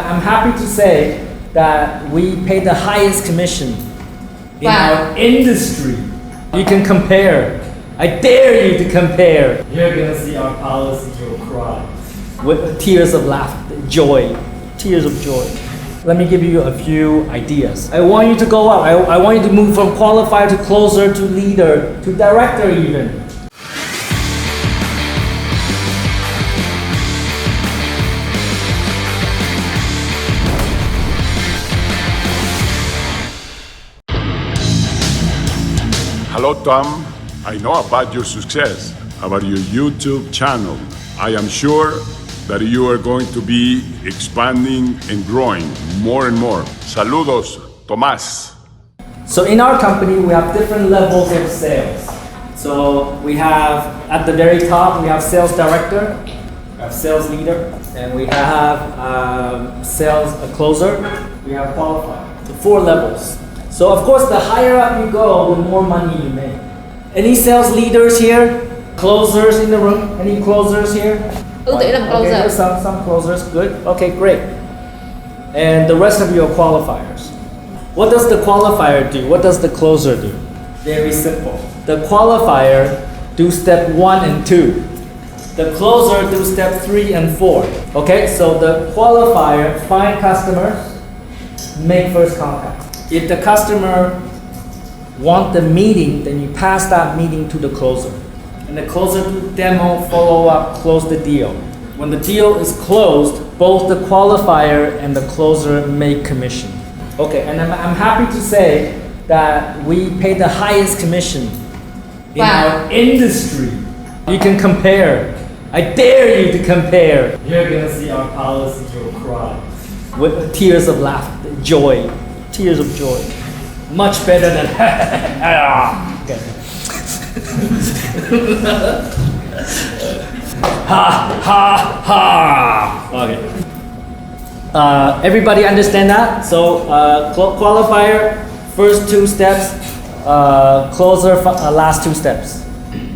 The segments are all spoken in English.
I'm happy to say that we pay the highest commission in our industry. You can compare. I dare you to compare. You're gonna see our policy, you'll cry. With tears of laughter, joy, tears of joy. Let me give you a few ideas. I want you to go up. I want you to move from qualifier to closer to leader to director even. Hello, Tom. I know about your success, about your YouTube channel. I am sure that you are going to be expanding and growing more and more. Saludos, Tomás. So in our company, we have different levels of sales. So we have, at the very top, we have sales director, we have sales leader, and we have sales closer, we have qualifier. So 4 levels. So of course, the higher up you go, the more money you make. Any sales leaders here? Closers in the room? Any closers here? Okay, there's some closers. Good. Okay, great. And the rest of you are qualifiers. What does the qualifier do? What does the closer do? Very simple. The qualifier do step 1 and 2. The closer do step 3 and 4. Okay, so the qualifier find customers, make first contact. If the customer want the meeting, then you pass that meeting to the closer. And the closer do demo, follow up, close the deal. When the deal is closed, both the qualifier and the closer make commission. Okay, and I'm happy to say that we pay the highest commission in our industry. You can compare. I dare you to compare. You're gonna see our policy, you'll cry. With tears of laughter, joy, tears of joy. Much better than okay. Ha ha ha. Okay. Everybody understand that? So qualifier, first 2 steps, closer, last 2 steps.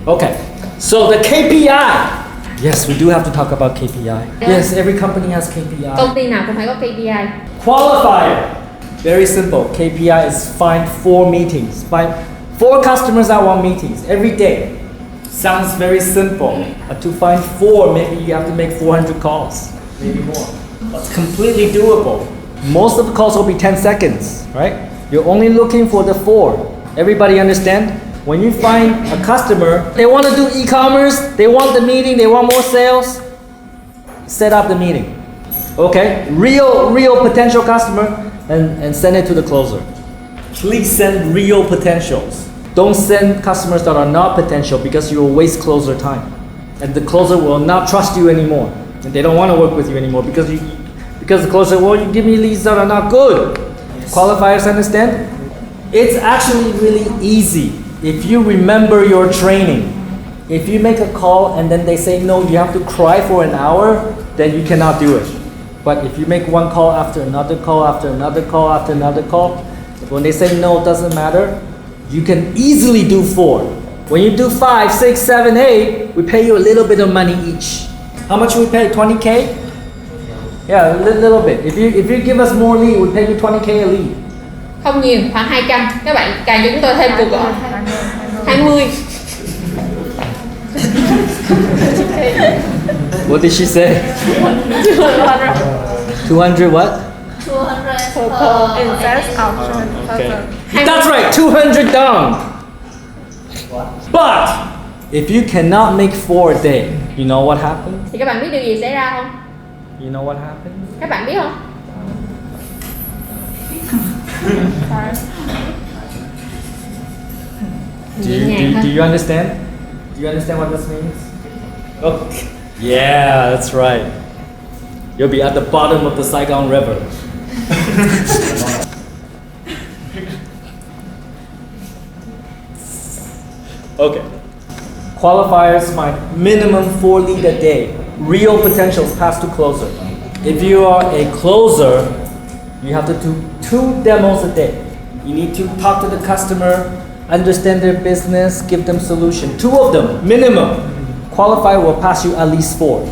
Okay. So the KPI. Yes, we do have to talk about KPI. Yes, every company has KPI. Công ty nào cũng phải có KPI. Qualifier. Very simple. KPI is find 4 meetings. Find 4 customers that want meetings every day. Sounds very simple. But to find 4, maybe you have to make 400 calls, maybe more. It's completely doable. Most of the calls will be 10 seconds, right? You're only looking for the 4. Everybody understand? When you find a customer, they want to do e-commerce, they want the meeting, they want more sales, set up the meeting. Okay? Real potential customer, and send it to the closer. Please send real potentials. Don't send customers that are not potential because you will waste closer time. And the closer will not trust you anymore. And they don't want to work with you anymore because the closer, well, you give me leads that are not good. Yes. Qualifiers understand? It's actually really easy if you remember your training. If you make a call and then they say no, you have to cry for an hour, then you cannot do it. But if you make one call after another call, after another call, after another call, when they say no, it doesn't matter, you can easily do 4. When you do 5, 6, 7, 8, we pay you a little bit of money each. How much we pay? 20K? Yeah, a little bit. If you give us more lead, we pay you 20K a lead. Không nhiều, khoảng 200. Các bạn càng cho chúng tôi thêm cuộc gọi. 20. What did she say? 200 what? 200 per invest option. Okay. That's right, 200 down. But if you cannot make 4 a day, you know what happened? Thì các bạn biết điều gì xảy ra không? You know what happened? Các bạn biết không? Do you understand? Do you understand what this means? Okay. Yeah, that's right. You'll be at the bottom of the Saigon River. Okay. Qualifiers find minimum 4 lead a day. Real potentials pass to closer. If you are a closer, you have to do 2 demos a day. You need to talk to the customer, understand their business, give them solution. 2 of them, minimum. Qualifier will pass you at least 4.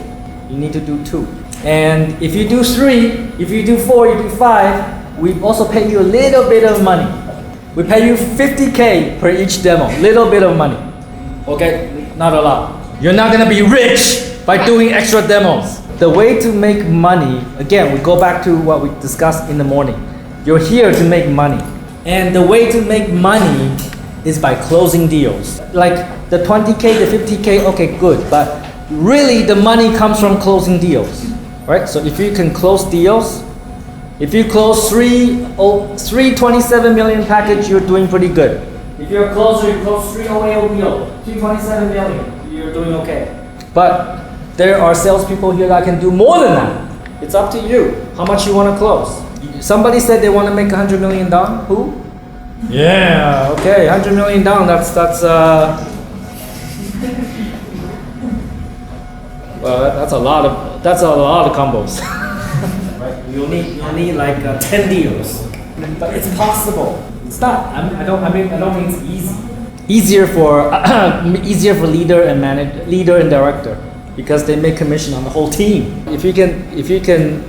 You need to do 2. And if you do 3, if you do 4, you do 5, we also pay you a little bit of money. We pay you 50K per each demo, little bit of money. Okay, not a lot. You're not gonna be rich by doing extra demos. The way to make money, again, we go back to what we discussed in the morning. You're here to make money. And the way to make money is by closing deals. Like the 20K, the 50K, okay, good. But really the money comes from closing deals, right? So if you can close deals, if you close 327 million package, you're doing pretty good. If you're a closer, you close 308 deal, 327 million, you're doing okay. But there are salespeople here that can do more than that. It's up to you how much you want to close. Somebody said they want to make $100 million. Who? Yeah, okay, $100 million. Well, that's a lot of combos. Right? You'll need like 10 deals, but it's possible. It's not. I don't think it's easy. Easier for leader and director, because they make commission on the whole team. If you can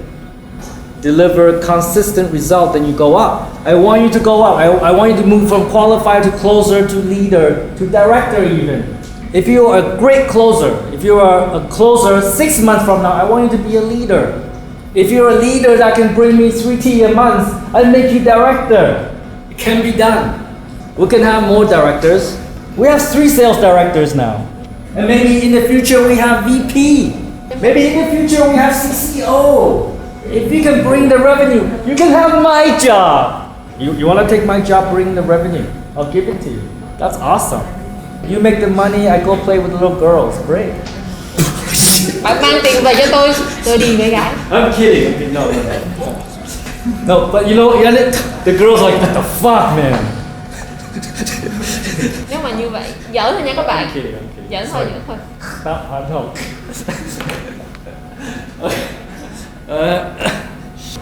deliver consistent result, then you go up. I want you to go up. I want you to move from qualifier to closer to leader to director even. If you are a great closer, if you are a closer 6 months from now, I want you to be a leader. If you're a leader that can bring me 3T a month, I'll make you director. It can be done. We can have more directors. We have 3 sales directors now. And maybe in the future we have VP. Maybe in the future we have CCO. If you can bring the revenue, you can have my job. You want to take my job, bring the revenue. I'll give it to you. That's awesome. You make the money, I go play with little girls. Great. Bạn mang tiền về cho tôi đi với gái. I'm kidding. No, but you know, the girls are like, what the fuck, man? Nếu mà như vậy, giỡn thôi nha các bạn. I'm kidding. Giỡn thôi. Stop,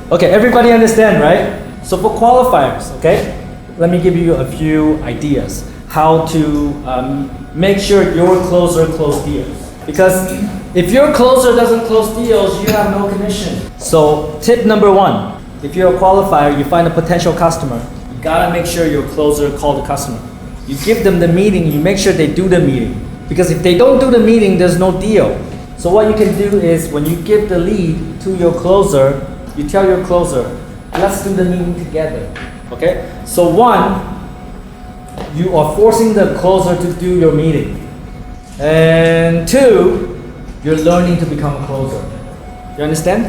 okay, everybody understand, right? So for qualifiers, okay, let me give you a few ideas how to make sure your closer close deals. Because if your closer doesn't close deals, you have no commission. So tip number 1, if you're a qualifier, you find a potential customer, you gotta make sure your closer call the customer. You give them the meeting, you make sure they do the meeting. Because if they don't do the meeting, there's no deal. So what you can do is when you give the lead to your closer, you tell your closer, let's do the meeting together. Okay? So 1, you are forcing the closer to do your meeting. And 2, you're learning to become a closer. You understand?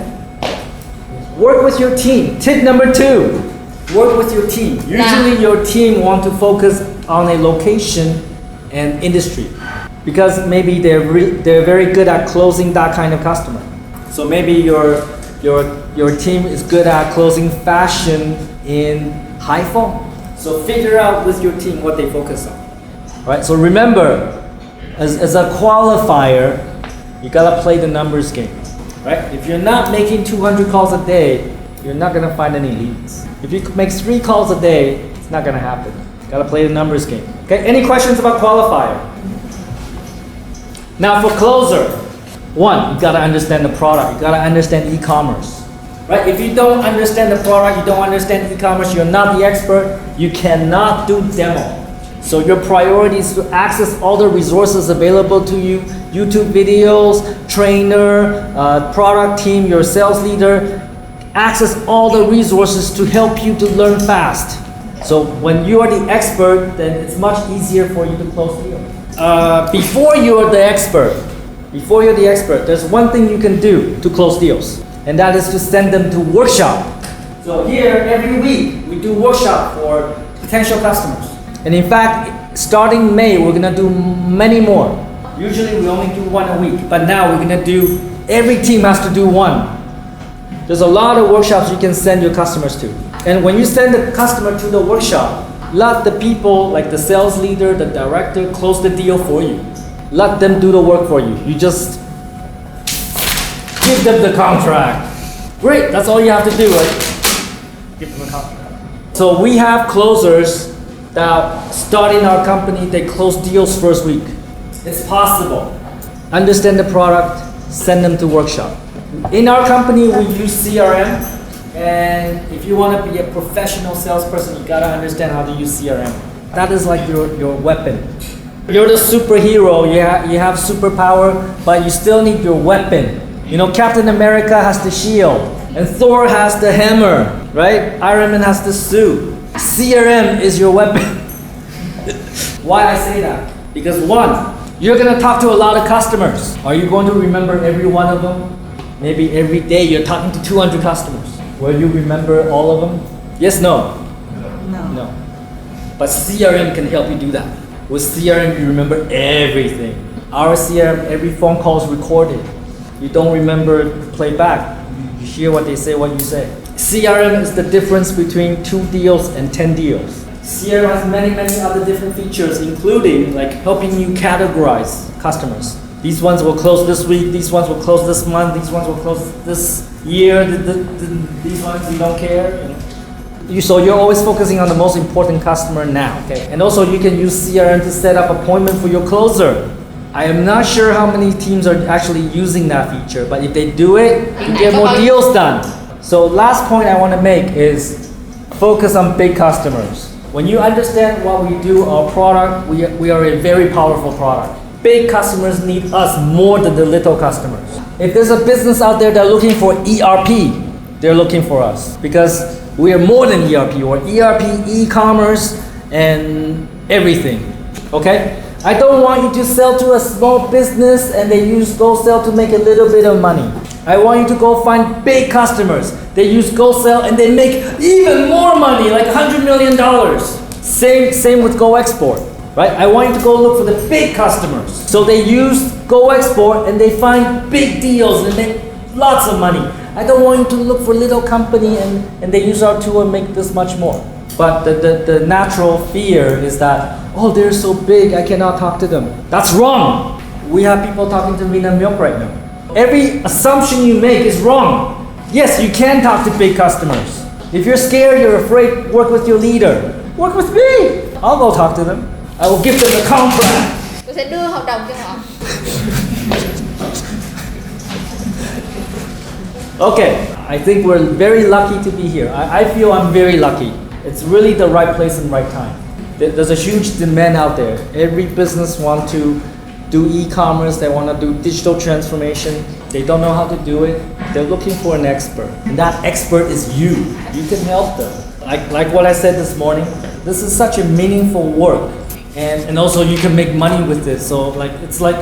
Work with your team. Tip number 2, work with your team. Usually your team want to focus on a location and industry, because maybe they're very good at closing that kind of customer. So maybe your team is good at closing fashion in Haifa. So figure out with your team what they focus on. Right? So remember, as a qualifier, you gotta play the numbers game. Right? If you're not making 200 calls a day, you're not gonna find any leads. If you make 3 calls a day, it's not gonna happen. Gotta play the numbers game. Okay? Any questions about qualifier? Now for closer, 1, you gotta understand the product. You gotta understand e-commerce. Right? If you don't understand the product, you don't understand e-commerce, you're not the expert, you cannot do demo. So your priority is to access all the resources available to you, YouTube videos, trainer, product team, your sales leader. Access all the resources to help you to learn fast. So when you are the expert, then it's much easier for you to close deals. Before you're the expert, there's one thing you can do to close deals, and that is to send them to workshop. So here, every week, we do workshop for potential customers. And in fact, starting May, we're gonna do many more. Usually we only do 1 a week, but now we're gonna do, every team has to do 1. There's a lot of workshops you can send your customers to. And when you send the customer to the workshop, let the people, like the sales leader, the director, close the deal for you. Let them do the work for you. You just give them the contract. Great, that's all you have to do, right? Give them a contract. So we have closers that start in our company, they close deals first week. It's possible. Understand the product, send them to workshop. In our company, we use CRM, and if you want to be a professional salesperson, you gotta understand how to use CRM. That is like your weapon. You're the superhero, you have superpower, but you still need your weapon. You know, Captain America has the shield, and Thor has the hammer, right? Iron Man has the suit. CRM is your weapon. Why I say that? Because one, you're gonna talk to a lot of customers. Are you going to remember every one of them? Maybe every day you're talking to 200 customers. Will you remember all of them? Yes, no? No. But CRM can help you do that. With CRM, you remember everything. Our CRM, every phone call is recorded. You don't remember playback. You hear what they say, what you say. CRM is the difference between 2 deals and 10 deals. CRM has many other different features, including like helping you categorize customers. These ones will close this week, these ones will close this month, these ones will close this year, these ones you don't care. So you're always focusing on the most important customer now. Okay? And also you can use CRM to set up appointment for your closer. I am not sure how many teams are actually using that feature, but if they do it, you get more deals done. So last point I want to make is focus on big customers. When you understand what we do, our product, we are a very powerful product. Big customers need us more than the little customers. If there's a business out there that's looking for ERP, they're looking for us because we are more than ERP. We're ERP, e-commerce, and everything. Okay? I don't want you to sell to a small business and they use GoSell to make a little bit of money. I want you to go find big customers. They use GoSell and they make even more money, like $100 million. Same with GoExport. Right? I want you to go look for the big customers. So they use GoExport and they find big deals and make lots of money. I don't want you to look for little company and they use our tool and make this much more. But the natural fear is that, oh, they're so big, I cannot talk to them. That's wrong. We have people talking to Vina Milk right now. Every assumption you make is wrong. Yes, you can talk to big customers. If you're scared, you're afraid, work with your leader. Work with me. I'll go talk to them. I will give them a contract. Tôi sẽ đưa hợp đồng cho họ. Okay, I think we're very lucky to be here. I feel I'm very lucky. It's really the right place and right time. There's a huge demand out there. Every business wants to do e-commerce, they want to do digital transformation. They don't know how to do it. They're looking for an expert. And that expert is you. You can help them. Like what I said this morning, this is such a meaningful work. And also you can make money with this. So it's like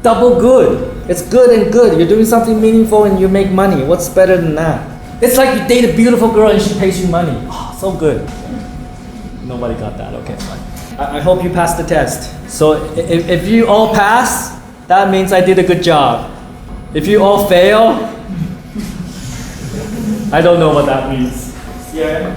double good. It's good and good. You're doing something meaningful and you make money. What's better than that? It's like you date a beautiful girl and she pays you money. Oh, so good. Nobody got that. Okay, fine. I hope you passed the test. So if you all pass, that means I did a good job. If you all fail, I don't know what that means. Yeah.